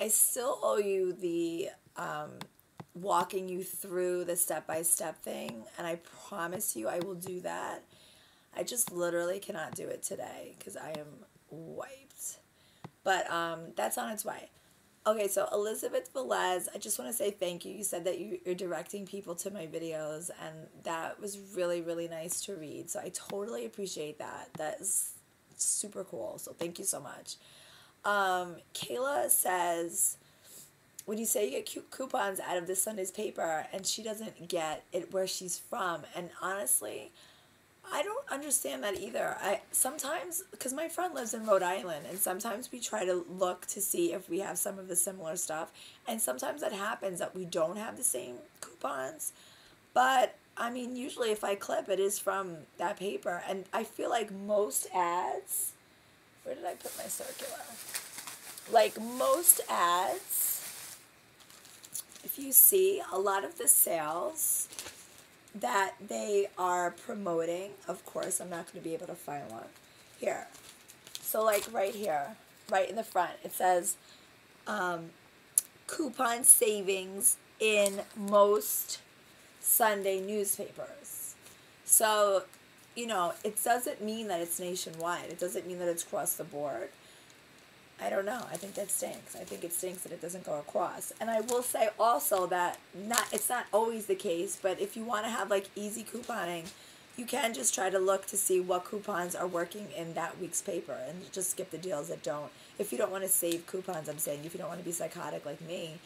I still owe you the walking you through the step-by-step thing, and I promise you I will do that. I just literally cannot do it today because I am wiped. But that's on its way. Okay, so Elizabeth Velez, I just want to say thank you. You said that you're directing people to my videos, and that was really, really nice to read. So I totally appreciate that. That is super cool. So thank you so much. Kayla says, when you say you get coupons out of this Sunday's paper, and she doesn't get it where she's from, and honestly, I don't understand that either. I sometimes, because my friend lives in Rhode Island, and sometimes we try to look to see if we have some of the similar stuff, and sometimes that happens that we don't have the same coupons. But I mean, usually if I clip, it is from that paper, and I feel like most ads. Where did I put my circular? Like most ads, if you see a lot of the sales that they are promoting, of course, I'm not going to be able to find one here. So like right here, right in the front, it says coupon savings in most Sunday newspapers. So, you know, it doesn't mean that it's nationwide. It doesn't mean that it's across the board. I don't know. I think that stinks. I think it stinks that it doesn't go across. And I will say also that it's not always the case, but if you want to have like easy couponing, you can just try to look to see what coupons are working in that week's paper and just skip the deals that don't. If you don't want to save coupons, I'm saying, if you don't want to be psychotic like me,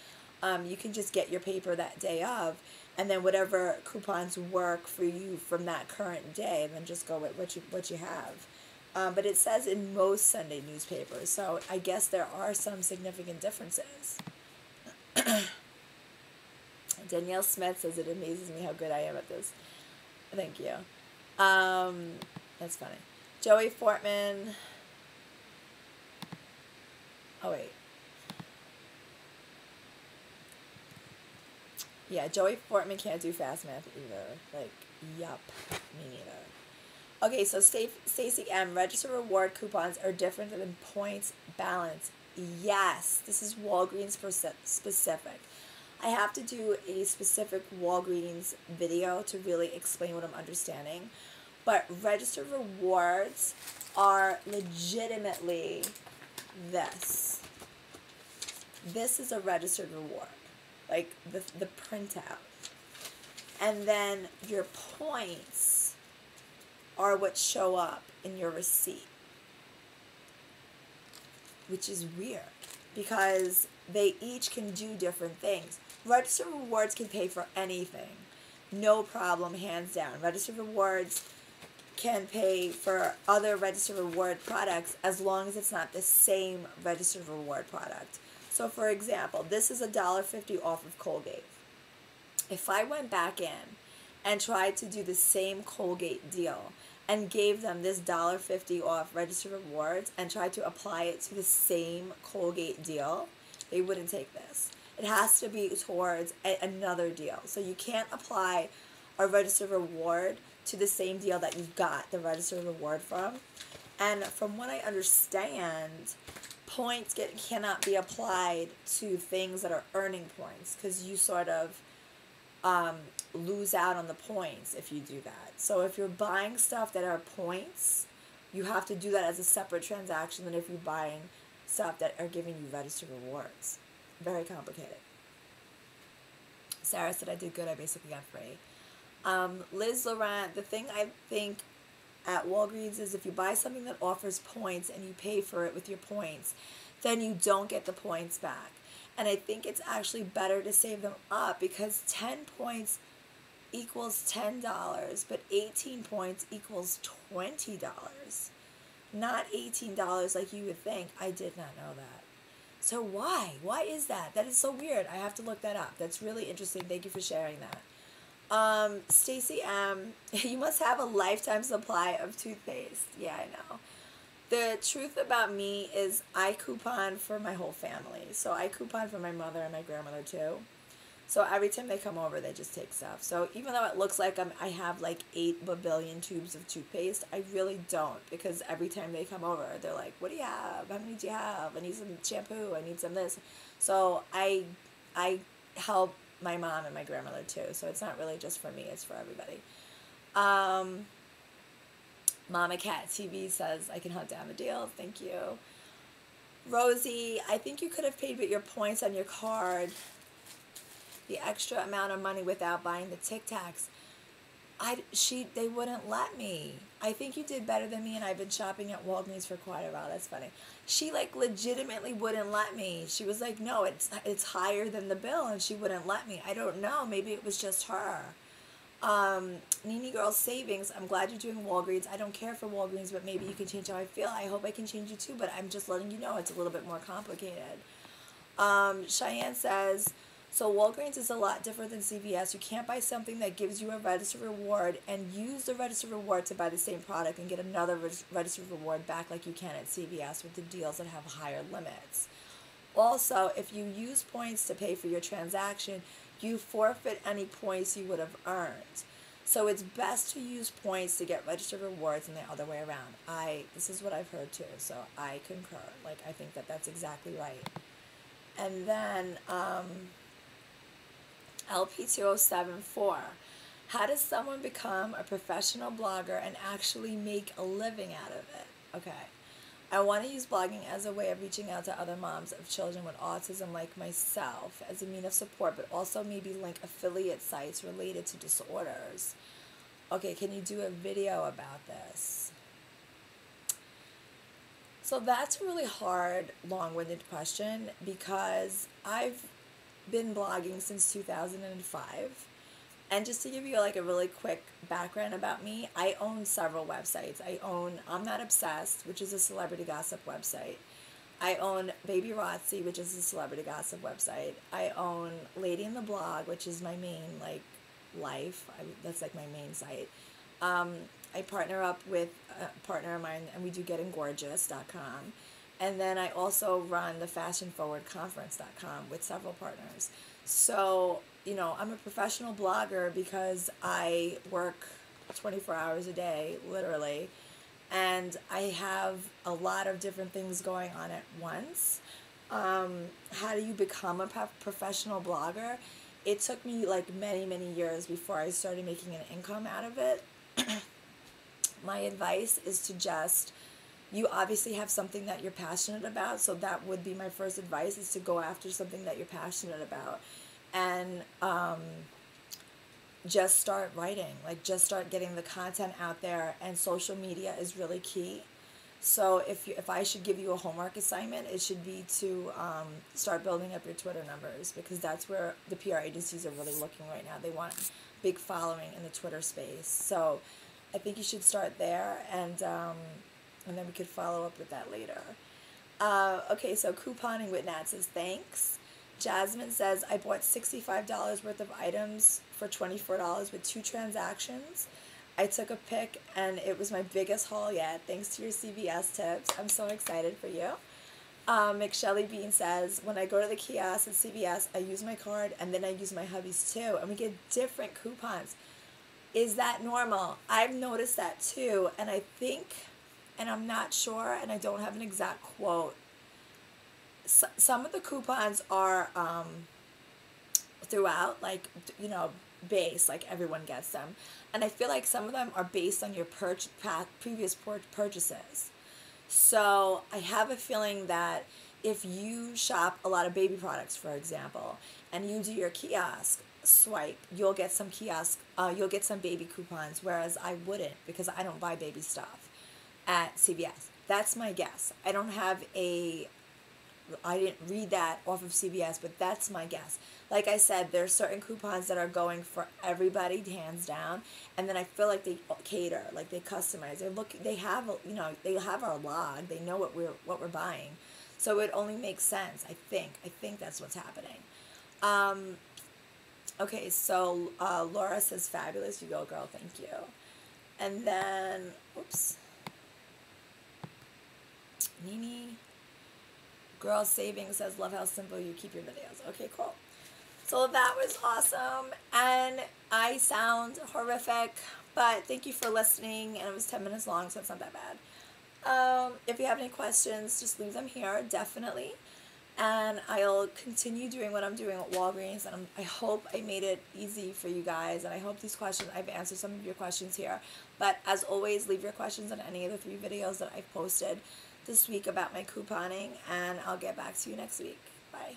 you can just get your paper that day of, and then whatever coupons work for you from that current day, then just go with what you have. But it says in most Sunday newspapers, so I guess there are some significant differences. Danielle Smith says it amazes me how good I am at this. Thank you. That's funny. Joey Fortman. Oh, wait. Yeah, Joey Fortman can't do fast math either. Like, yup, me neither. Okay, so Stacy M. Register reward coupons are different than points balance. Yes, this is Walgreens specific. I have to do a specific Walgreens video to really explain what I'm understanding. But registered rewards are legitimately this. This is a registered reward. Like the printout. And then your points are what show up in your receipt. Which is weird. Because they each can do different things. Registered rewards can pay for anything. No problem, hands down. Registered rewards can pay for other registered reward products as long as it's not the same registered reward product. So for example, this is $1.50 off of Colgate. If I went back in and tried to do the same Colgate deal and gave them this $1.50 off registered rewards and tried to apply it to the same Colgate deal, they wouldn't take this. It has to be towards another deal. So you can't apply a registered reward to the same deal that you got the registered reward from. And from what I understand, points cannot be applied to things that are earning points because you sort of lose out on the points if you do that. So if you're buying stuff that are points, you have to do that as a separate transaction than if you're buying stuff that are giving you registered rewards. Very complicated. Sarah said I did good. I basically got free. Liz Laurent, the thing I think at Walgreens is if you buy something that offers points and you pay for it with your points, then you don't get the points back. And I think it's actually better to save them up because 10 points equals $10, but 18 points equals $20. Not $18 like you would think. I did not know that. So why? Why is that? That is so weird. I have to look that up. That's really interesting. Thank you for sharing that. Stacy M., you must have a lifetime supply of toothpaste. Yeah, I know. The truth about me is I coupon for my whole family. So I coupon for my mother and my grandmother too. So every time they come over, they just take stuff. So even though it looks like I have like 8 billion tubes of toothpaste, I really don't, because every time they come over, they're like, what do you have? How many do you have? I need some shampoo. I need some this. So I help my mom and my grandmother too. So it's not really just for me, it's for everybody. Mama Cat TV says, I can hunt down the deals. Thank you. Rosie, I think you could have paid with your points on your card the extra amount of money without buying the Tic Tacs. They wouldn't let me. I think you did better than me, and I've been shopping at Walgreens for quite a while. That's funny. She like legitimately wouldn't let me. She was like, no, it's higher than the bill, and she wouldn't let me. I don't know. Maybe it was just her. Nini Girl Savings, I'm glad you're doing Walgreens. I don't care for Walgreens, but maybe you can change how I feel. I hope I can change you too, but I'm just letting you know it's a little bit more complicated. Cheyenne says, so Walgreens is a lot different than CVS. You can't buy something that gives you a registered reward and use the registered reward to buy the same product and get another registered reward back like you can at CVS with the deals that have higher limits. Also, if you use points to pay for your transaction, you forfeit any points you would have earned. So it's best to use points to get registered rewards and the other way around. This is what I've heard too, so I concur. Like, I think that that's exactly right. And then LP2074, how does someone become a professional blogger and actually make a living out of it? Okay. I want to use blogging as a way of reaching out to other moms of children with autism like myself as a means of support, but also maybe link affiliate sites related to disorders. Okay, can you do a video about this? So that's a really hard, long-winded question, because I've been blogging since 2005. And just to give you like a really quick background about me, I own several websites. I own I'm Not Obsessed, which is a celebrity gossip website. I own Baby Rotsy, which is a celebrity gossip website. I own Lady in the Blog, which is my main like life. That's like my main site. I partner up with a partner of mine, and we do gettinggorgeous.com. And then I also run the fashionforwardconference.com with several partners. So, you know, I'm a professional blogger because I work 24 hours a day, literally. And I have a lot of different things going on at once. How do you become a professional blogger? It took me like many, many years before I started making an income out of it. My advice is to just, you obviously have something that you're passionate about, so that would be my first advice, is to go after something that you're passionate about. And just start writing, like just start getting the content out there, and social media is really key. So if I should give you a homework assignment, it should be to start building up your Twitter numbers, because that's where the PR agencies are really looking right now. They want big following in the Twitter space. So I think you should start there, and then we could follow up with that later. Okay, so couponing with Nat says, thanks. Jasmine says, I bought $65 worth of items for $24 with 2 transactions. I took a pic, and it was my biggest haul yet, thanks to your CVS tips. I'm so excited for you. McShelly Bean says, when I go to the kiosk at CVS, I use my card, and then I use my hubby's too, and we get different coupons. Is that normal? I've noticed that too, and I think, and I'm not sure, and I don't have an exact quote, some of the coupons are throughout, like, you know, base, like everyone gets them. And I feel like some of them are based on your previous purchases. So I have a feeling that if you shop a lot of baby products, for example, and you do your kiosk swipe, you'll get some you'll get some baby coupons, whereas I wouldn't, because I don't buy baby stuff at CVS. That's my guess. I didn't read that off of CVS, but that's my guess. Like I said, there's certain coupons that are going for everybody, hands down, and then I feel like they cater, like they customize. They have, you know, they have our log. They know what we're buying, so it only makes sense. I think that's what's happening. Okay, so Laura says, fabulous, you go, girl, thank you. And then, oops, Nini Girl Savings says, love how simple you keep your videos. Okay, cool. So that was awesome, and I sound horrific, but thank you for listening, and it was 10 minutes long, so it's not that bad. If you have any questions, just leave them here, definitely. And I'll continue doing what I'm doing at Walgreens, and I hope I made it easy for you guys, and I hope these questions, I've answered some of your questions here. But as always, leave your questions on any of the 3 videos that I've posted this week about my couponing, and I'll get back to you next week. Bye.